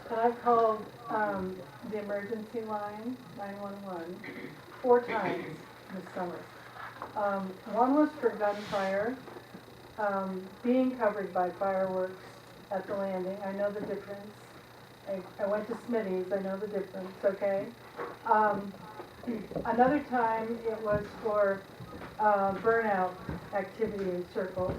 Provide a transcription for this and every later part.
And I've called the emergency line, 911, 4 times this summer. One was for gunfire, being covered by fireworks at the landing. I know the difference. I went to Smitty's, I know the difference, okay? Another time it was for burnout activity in circles.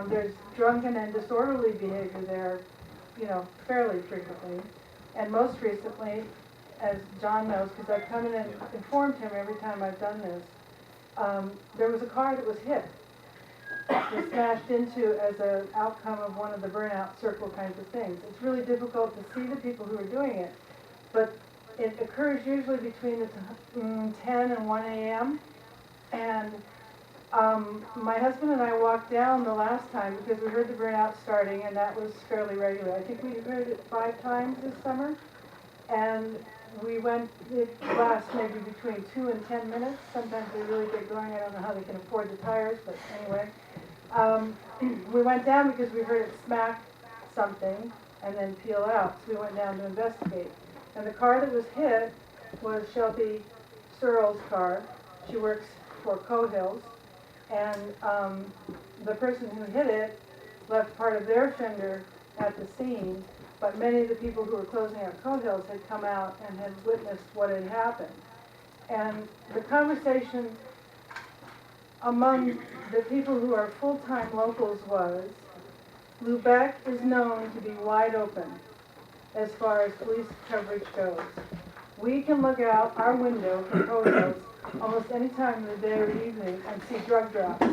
There's drunken and disorderly behavior there, you know, fairly frequently. And most recently, as John knows, because I've come in and informed him every time I've done this, there was a car that was hit. It was smashed into as an outcome of one of the burnout circle kinds of things. It's really difficult to see the people who are doing it, but it occurs usually between the 10 and 1 a.m. And my husband and I walked down the last time because we heard the burnout starting, and that was fairly regular. I think we heard it 5 times this summer, and we went, it lasts maybe between 2 and 10 minutes. Sometimes they really get going. I don't know how they can afford the tires, but anyway. We went down because we heard it smack something and then peel out, so we went down to investigate. And the car that was hit was Shelby Searle's car. She works for Cohills. And the person who hit it left part of their fender at the scene, but many of the people who were closing out Cohills had come out and had witnessed what had happened. And the conversation among the people who are full-time locals was, Lubec is known to be wide open as far as police coverage goes. We can look out our window from Cohills almost any time of the day or evening and see drug drops.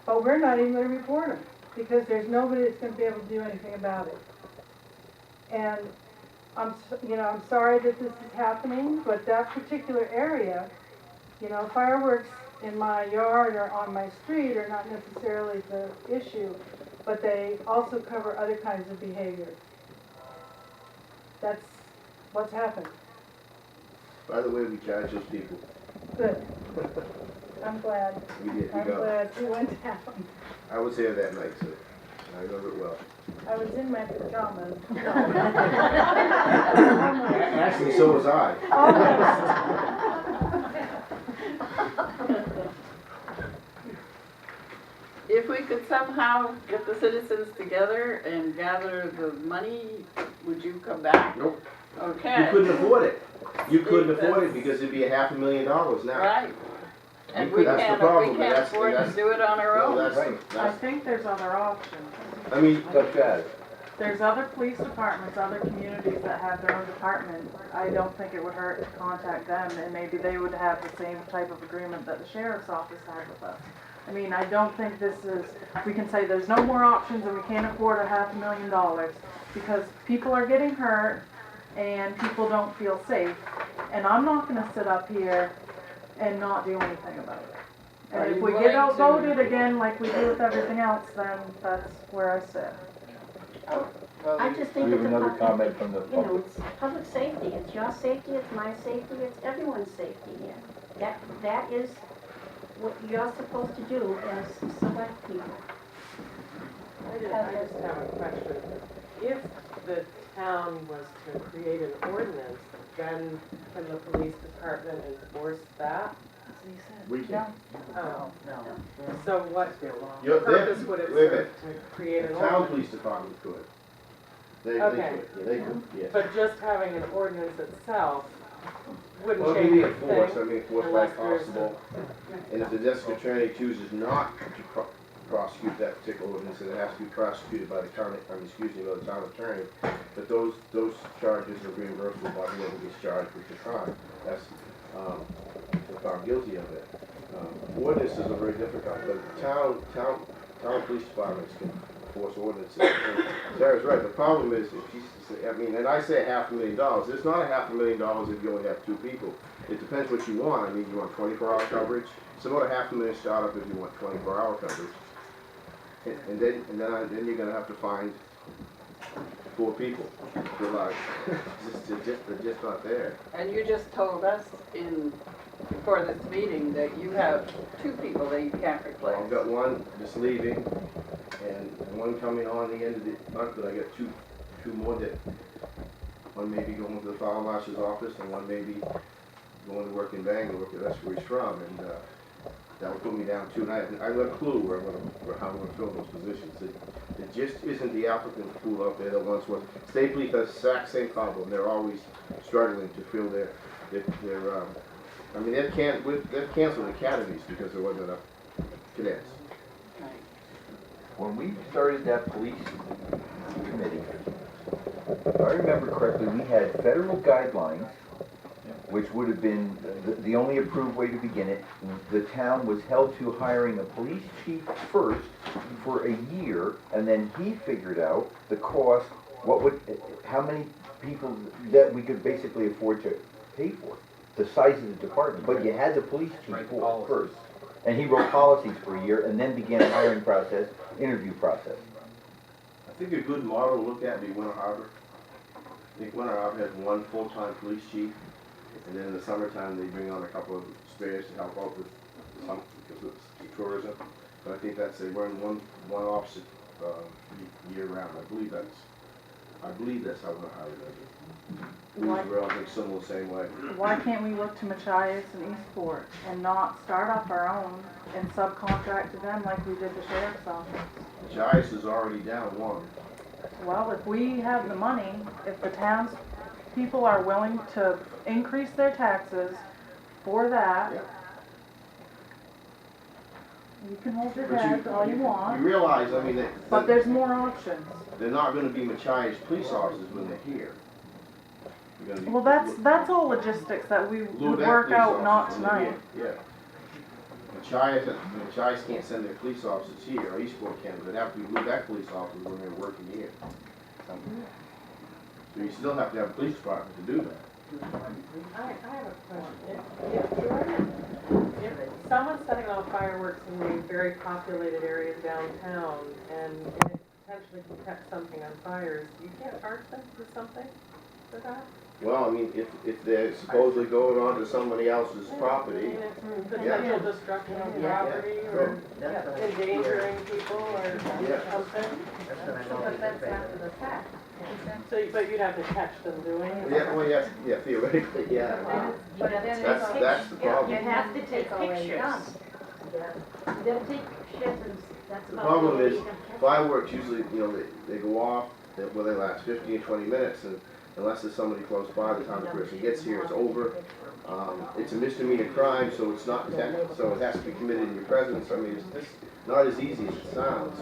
But we're not even going to report them because there's nobody that's going to be able to do anything about it. And I'm sorry that this is happening, but that particular area, you know, fireworks in my yard or on my street are not necessarily the issue, but they also cover other kinds of behavior. That's what's happened. By the way, we charge those people. Good. I'm glad. We did. I'm glad we went down. I was there that night, so I remember it well. I was in my pajamas. Actually, so was I. If we could somehow get the citizens together and gather the money, would you come back? Nope. Okay. You couldn't afford it. You couldn't afford it because it'd be $500,000 now. Right. And we That's the can't, problem, we can't that's- afford to that's- do it on our No, own. that's, I think there's other options. I mean, There's other police departments, other communities that have their own department. I don't think it would hurt to contact them, and maybe they would have the same type of agreement that the sheriff's office had with us. I mean, I don't think this is, we can say there's no more options and we can't afford $500,000 because people are getting hurt and people don't feel safe. And I'm not gonna sit up here and not do anything about it. Are And if you we willing get to- outvoted again like we do with everything else, then that's where I sit. I just think We have it's another a comment from the you know, public. it's public safety. It's your safety, it's my safety, it's everyone's safety here. That is what you're supposed to do as select people. I just have a question. If the town was to create an ordinance, then can the police department enforce that? we can. Oh, so what You're- purpose would it wait a serve minute. to create an Town ordinance? police department could. They Okay. could, yeah, they could, yes. But just having an ordinance itself wouldn't Well, change maybe a enforced, I thing. mean, enforced by unless there's constable. And if the district attorney chooses not to prosecute that particular ordinance, then it has to be prosecuted by the county, by the town attorney. But those charges are reimbursable by whoever gets charged with the crime. That's, if found guilty of it. Ordinances are very difficult, but town police departments can enforce ordinances. And Sarah's right, the problem is, if she's, I mean, and I say $500,000, it's not $500,000 if you only have 2 people. It depends what you want. I mean, you want 24-hour coverage. It's about $500,000 start up if you want 24-hour coverage. And then you're gonna have to find 4 people. Good luck. They're just not there. And you just told us before this meeting that you have 2 people that you can't replace. Well, I've got one that's leaving, and one coming on the end of the month, but I got two more that, one may be going to the fire marshal's office and one may be going to work in Bangor, because that's where he's from, and, that would put me down too, and I have no clue how I'm gonna fill those positions. It just isn't the applicant pool out there that wants one. State police has the exact same problem, they're always struggling to fill their, I mean, they've canceled academies because there wasn't enough cadets. When we started that police committee, if I remember correctly, we had federal guidelines, which would have been the only approved way to begin it. The town was held to hiring a police chief first for a year, and then he figured out the cost, how many people that we could basically afford to pay for, the size of the department. But you had the police chief first. And he wrote policies for a year and then began a hiring process, interview process. I think a good model to look at would be Winter Harbor. I think Winter Harbor has one full-time police chief, and then in the summertime they bring on a couple of spares to help out with some, because of tourism. But I think they run one officer year round. I believe that's how Winter Harbor does it. Louisville, I think similar the same way. Why can't we look to Machias and Eastport and not start up our own and subcontract to them like we did the sheriff's office? Giles is already down one. Well, if we have the money, if the town's people are willing to increase their taxes for that, Yeah. you can hold your But head all you You want, realize, I mean, but there's more options. they're not gonna be Machias police officers when they're here. They're gonna be Well, that's all logistics that we would Lubec work police out, not officers when they're tonight. here. Yeah. Machias can't send their police officers here, or Eastport can, but they have to be Lubec police officers when they're working here. So you still have to have a police department to do that. I have a question. If someone's setting off fireworks in the very populated area downtown and it potentially can catch something on fires, you can't charge them for something for that? Well, I mean, if they're supposedly going on to somebody else's I property, mean, it's potential destruction of property or endangering people or Yeah. something. But that's after the fact. So, but you'd have to catch them doing it? yeah, well, yeah, theoretically, yeah. But then That's the problem. you have to take pictures. You gotta take pictures and that's The about. problem all is, you can catch. fireworks usually, they go off, they last 15 or 20 minutes, and unless there's somebody close by, the time the person gets here, it's over. It's a misdemeanor crime, so it's not, so it has to be committed in your presence. I mean, it's not as easy as it sounds,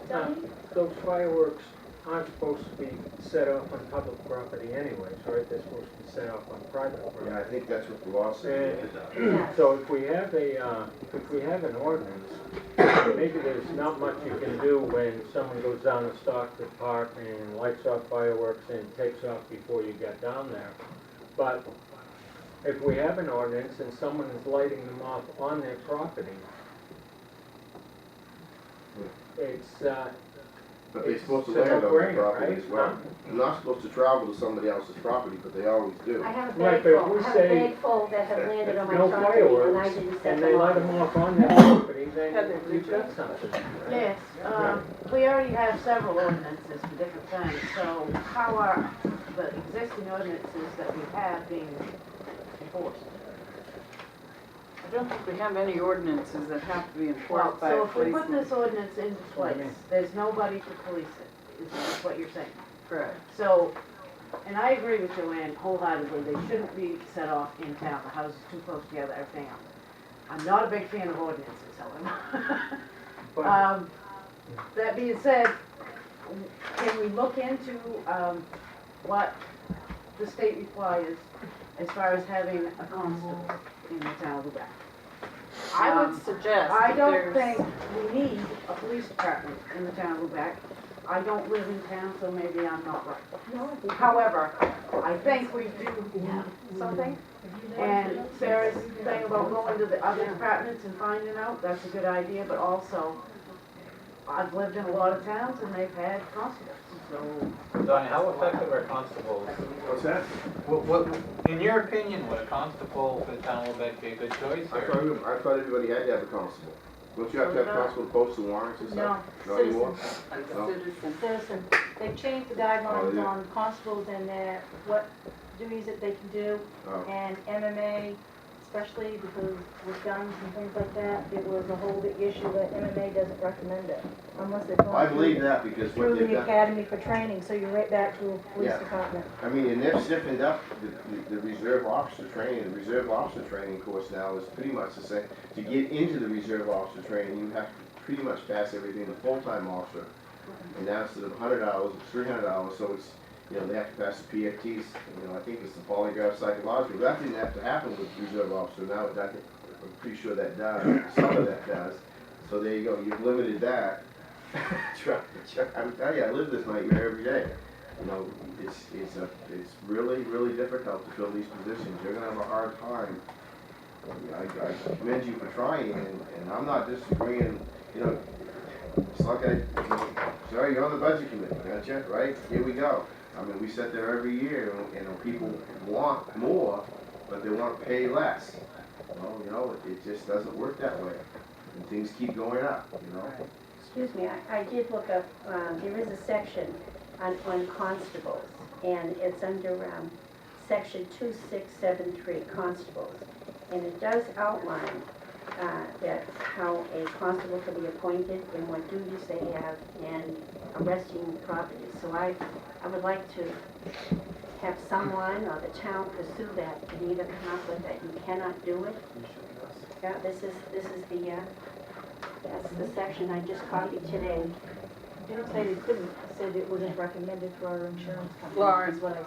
Tony? Those fireworks aren't supposed to be set off on public property anyways, right? They're supposed to be set off on private Yeah, I property. think that's what the law says. And so if we have an ordinance, maybe there's not much you can do when someone goes down to Stockford Park and lights off fireworks and takes off before you get down there. But if we have an ordinance and someone is lighting them off on their property, it's, But they're supposed to It's a land on their no-brainer, property right? as well. They're not supposed to travel to somebody else's property, but they always do. I have a Right, bag but if full, we I have a say bag full that have landed on my no property and I fireworks, didn't set and they them light off. them off on their property, then you've got something. Yes, we already have several ordinances for different things, so how are the existing ordinances that we have being enforced? I don't think we have any ordinances that have to be Well, enforced by so a if we put policeman. this ordinance into place, there's nobody to police it, is what you're saying? Correct. So, and I agree with Joanne wholeheartedly, they shouldn't be set off in town, the houses too close together, everything else. I'm not a big fan of ordinances, however. But That being said, can we look into, what the state requires as far as having a constable in the town of Lubec? I would suggest I that don't there's, think we need a police department in the town of Lubec. I don't live in town, so maybe I'm not right. However, I think we do have something. And Sarah's thing about going to the other departments and finding out, that's a good idea, but also, I've lived in a lot of towns and they've had constables, so. Donnie, how effective are constables? What's that? In your opinion, would a constable for the town of Lubec be a good choice? I Or? thought everybody had to have a constable. Don't you have to have constable post the warrants and No, stuff? Not anymore? citizens, Like No. citizens. citizens. They've changed the Oh, guidelines yeah. on constables and their, what duties that they can do. Oh. And MMA, especially because with guns and things like that, it was a whole big issue that MMA doesn't recommend it unless they're I going believe through, that because through what they've the done, academy for training, so you're right back to a police Yeah. department. I mean, and they've stiffened up the reserve officer training. The reserve officer training course now is pretty much the same. To get into the reserve officer training, you have to pretty much pass everything the full-time officer. And now instead of $100, it's $300, so it's, you know, they have to pass the PFTs, you know, I think it's the polygraph psychological. That didn't have to happen with reserve officer, now that, I'm pretty sure that does, some of that does. So there you go, you've limited that. I'm telling you, I live this nightmare every day. You know, it's really, really difficult to fill these positions. You're gonna have a hard time. I commend you for trying, and I'm not disagreeing, you know, it's like sorry, you're on the budget committee, gotcha, right? Here we go. I mean, we sit there every year, and people want more, but they want to pay less. Well, you know, it just doesn't work that way, and things keep going up, you know? Excuse me, I did look up, there is a section on constables, and it's under, section 2673, constables. And it does outline, that how a constable can be appointed and what duties they have in arresting properties. So I would like to have someone or the town pursue that and either come up with that you cannot do it. Yeah, this is the, that's the section I just copied today. Didn't say they couldn't, I said it wasn't recommended through our insurance company, Lauren. is what I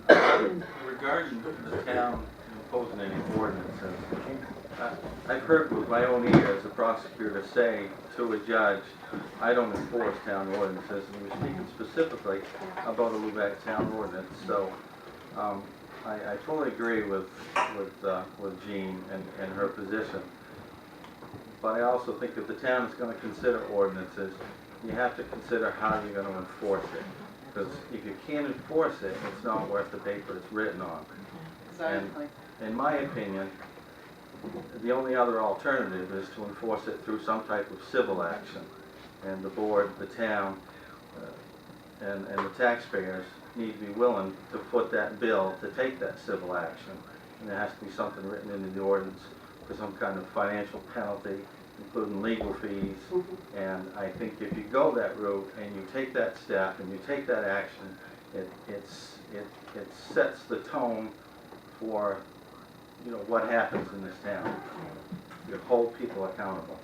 said. Regarding the town imposing any ordinances, I've heard with my own ears a prosecutor say to a judge, I don't enforce town ordinances, and we're speaking specifically about a Lubec town ordinance. So I totally agree with Jean and her position. But I also think if the town is going to consider ordinances, you have to consider how you're going to enforce it. Because if you can't enforce it, it's not worth the paper it's written on. Exactly. In my opinion, the only other alternative is to enforce it through some type of civil action. And the board, the town, and the taxpayers need to be willing to foot that bill to take that civil action. And there has to be something written into the ordinance for some kind of financial penalty, including legal fees. And I think if you go that route and you take that step and you take that action, it sets the tone for, you know, what happens in this town. You hold people accountable.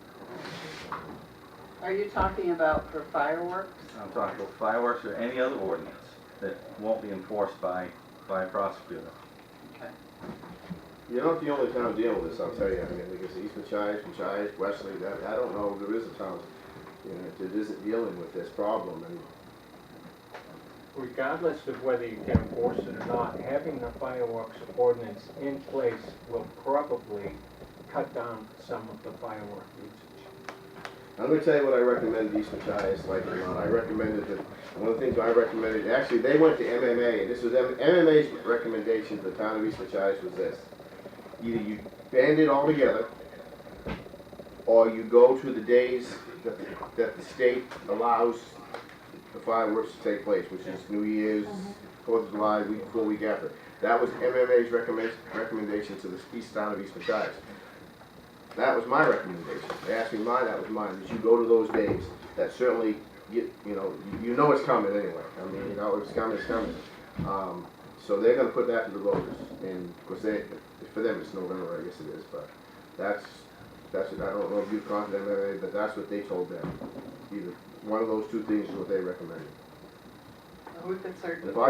Are you talking about for fireworks? I'm talking about fireworks or any other ordinance that won't be enforced by a prosecutor. Okay. You're not the only town dealing with this, I'll tell you. I mean, because East Machias, Wesley, I don't know if there is a town, you know, that isn't dealing with this problem. And Regardless of whether you can enforce it or not, having the fireworks ordinance in place will probably cut down some of the firework usage. I'm gonna tell you what I recommended East Machias, like it or not. I recommended that, one of the things I recommended, actually, they went to MMA, and this was MMA's recommendation to the town of East Machias was this. Either you band it all together, or you go to the days that the state allows the fireworks to take place, which is New Year's, 4th of July, week before, week after. That was MMA's recommendation to the east town of East Machias. That was my recommendation. They asked me mine, that was mine. Is you go to those days. That certainly, you know it's coming anyway. I mean, you know it's coming, it's coming. So they're going to put that to the voters, and of course, for them it's November, I guess it is. But that's what, I don't know if you've contacted MMA, but that's what they told them. Either one of those two things is what they recommended. We could certainly. If I